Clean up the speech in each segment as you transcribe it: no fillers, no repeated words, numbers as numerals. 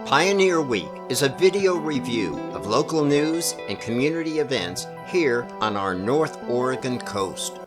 Pioneer Week is a video review of local news and community events here on our North Oregon coast.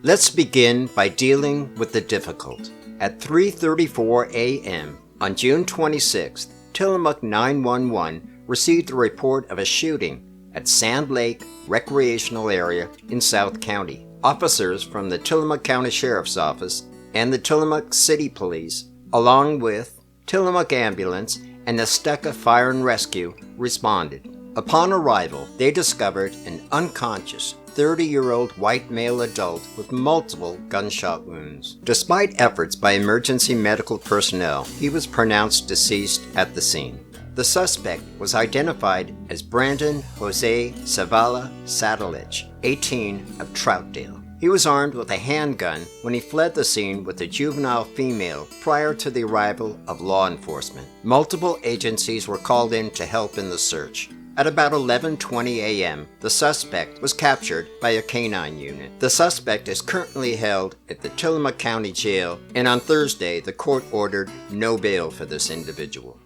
Let's begin by dealing with the difficult. At 3:34 a.m. on June 26th, Tillamook 911 received a report of a shooting at Sand Lake Recreational Area in South County. Officers from the Tillamook County Sheriff's Office and the Tillamook City Police, along with Tillamook Ambulance and the Stucca Fire and Rescue, responded. Upon arrival, they discovered an unconscious 30-year-old white male adult with multiple gunshot wounds. Despite efforts by emergency medical personnel, he was pronounced deceased at the scene. The suspect was identified as Brandon Jose Zavala Satalich, 18, of Troutdale. He was armed with a handgun when he fled the scene with a juvenile female prior to the arrival of law enforcement. Multiple agencies were called in to help in the search. At about 11:20 a.m., the suspect was captured by a canine unit. The suspect is currently held at the Tillamook County Jail, and on Thursday, the court ordered no bail for this individual.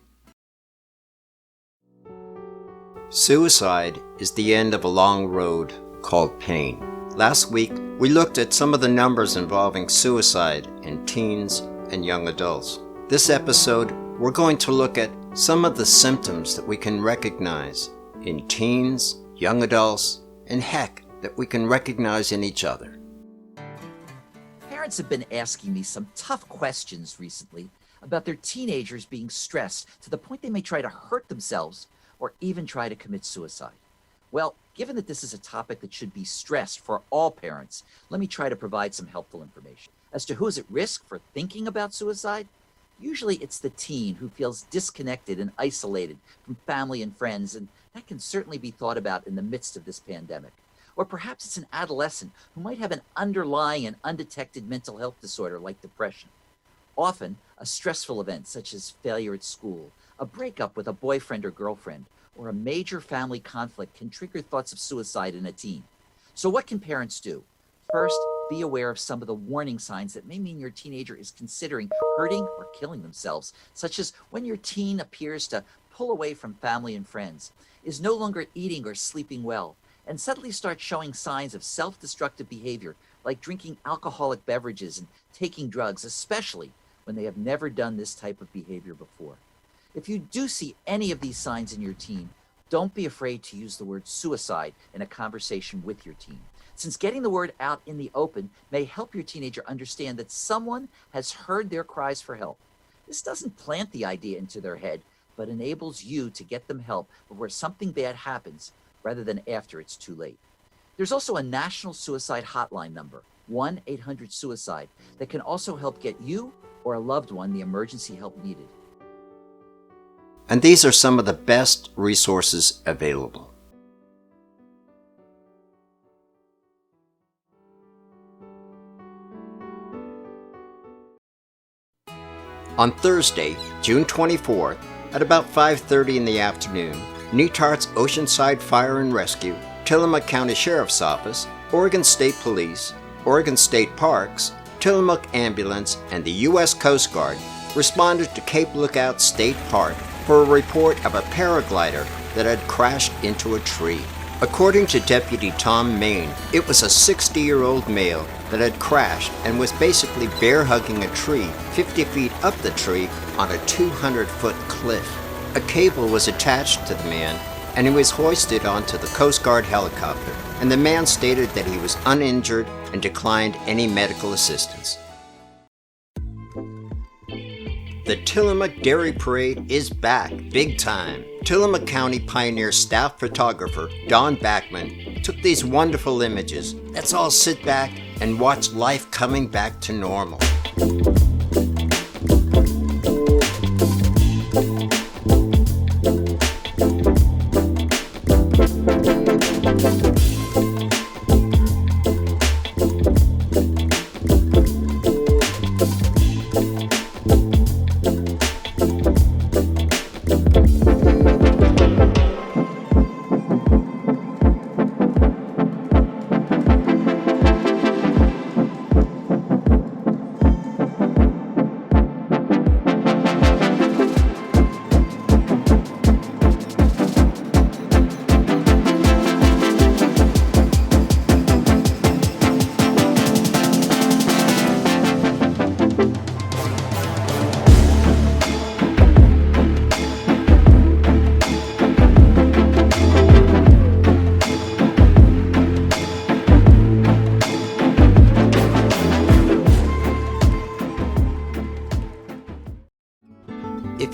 Suicide is the end of a long road called pain. Last week, we looked at some of the numbers involving suicide in teens and young adults. This episode, we're going to look at some of the symptoms that we can recognize in teens, young adults, and heck, that we can recognize in each other. Parents have been asking me some tough questions recently about their teenagers being stressed to the point they may try to hurt themselves or even try to commit suicide. Well, given that this is a topic that should be stressed for all parents, let me try to provide some helpful information. As to who is at risk for thinking about suicide, usually it's the teen who feels disconnected and isolated from family and friends, and that can certainly be thought about in the midst of this pandemic. Or perhaps it's an adolescent who might have an underlying and undetected mental health disorder like depression. Often, a stressful event such as failure at school, a breakup with a boyfriend or girlfriend, or a major family conflict can trigger thoughts of suicide in a teen. So what can parents do? First, be aware of some of the warning signs that may mean your teenager is considering hurting or killing themselves, such as when your teen appears to pull away from family and friends, is no longer eating or sleeping well, and suddenly starts showing signs of self-destructive behavior, like drinking alcoholic beverages and taking drugs, especially when they have never done this type of behavior before. If you do see any of these signs in your teen, don't be afraid to use the word suicide in a conversation with your teen, since getting the word out in the open may help your teenager understand that someone has heard their cries for help. This doesn't plant the idea into their head, but enables you to get them help before something bad happens, rather than after it's too late. There's also a national suicide hotline number, 1-800-SUICIDE, that can also help get you or a loved one the emergency help needed. And these are some of the best resources available. On Thursday, June 24th, at about 5:30 in the afternoon, Netart's Oceanside Fire and Rescue, Tillamook County Sheriff's Office, Oregon State Police, Oregon State Parks, Tillamook Ambulance, and the U.S. Coast Guard responded to Cape Lookout State Park for a report of a paraglider that had crashed into a tree. According to Deputy Tom Main, it was a 60-year-old male that had crashed and was basically bear hugging a tree 50 feet up the tree on a 200-foot cliff. A cable was attached to the man, and he was hoisted onto the Coast Guard helicopter, and the man stated that he was uninjured and declined any medical assistance. The Tillamook Dairy Parade is back, big time. Tillamook County Pioneer staff photographer Don Backman took these wonderful images. Let's all sit back and watch life coming back to normal.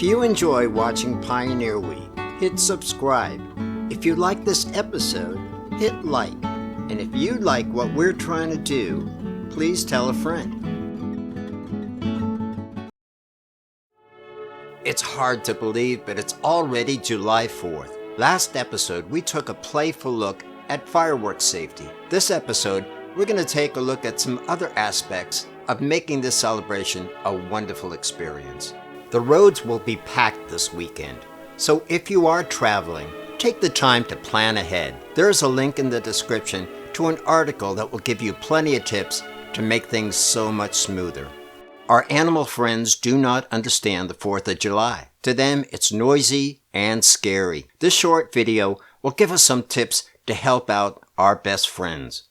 you enjoy watching Pioneer Week, hit subscribe. If you like this episode, hit like. And if you like what we're trying to do, please tell a friend. It's hard to believe, but it's already July 4th. Last episode, we took a playful look at fireworks safety. This episode, we're going to take a look at some other aspects of making this celebration a wonderful experience. The roads will be packed this weekend, so if you are traveling, take the time to plan ahead. There's a link in the description to an article that will give you plenty of tips to make things so much smoother. Our animal friends do not understand the 4th of July. To them, it's noisy and scary. This short video will give us some tips to help out our best friends.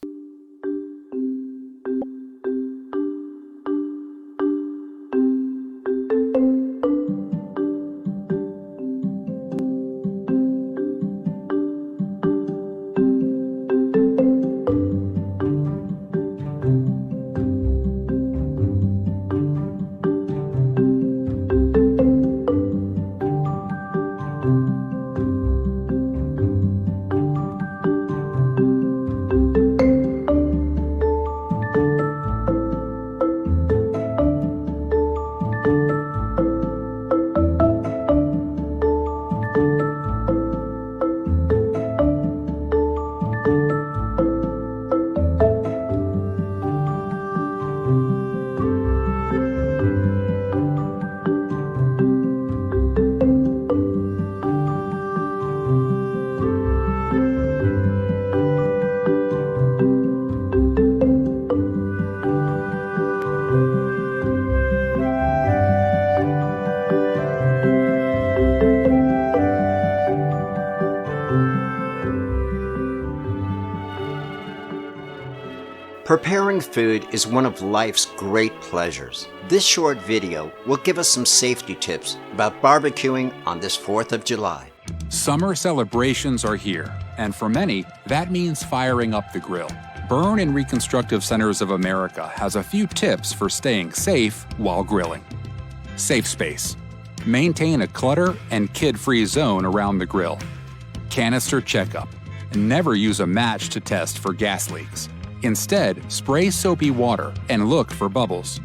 Preparing food is one of life's great pleasures. This short video will give us some safety tips about barbecuing on this 4th of July. Summer celebrations are here, and for many, that means firing up the grill. Burn and Reconstructive Centers of America has a few tips for staying safe while grilling. Safe space. Maintain a clutter and kid-free zone around the grill. Canister checkup. Never use a match to test for gas leaks. Instead, spray soapy water and look for bubbles.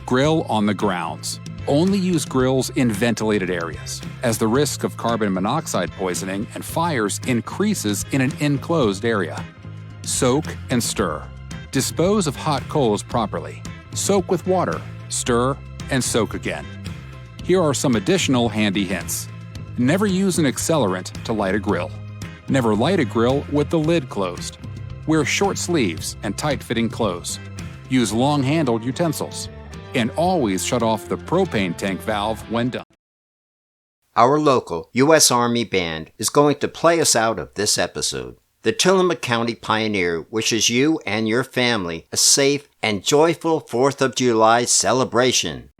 Grill on the grounds. Only use grills in ventilated areas, as the risk of carbon monoxide poisoning and fires increases in an enclosed area. Soak and stir. Dispose of hot coals properly. Soak with water, stir, and soak again. Here are some additional handy hints. Never use an accelerant to light a grill. Never light a grill with the lid closed. Wear short sleeves and tight-fitting clothes. Use long-handled utensils. And always shut off the propane tank valve when done. Our local U.S. Army band is going to play us out of this episode. The Tillamook County Pioneer wishes you and your family a safe and joyful 4th of July celebration.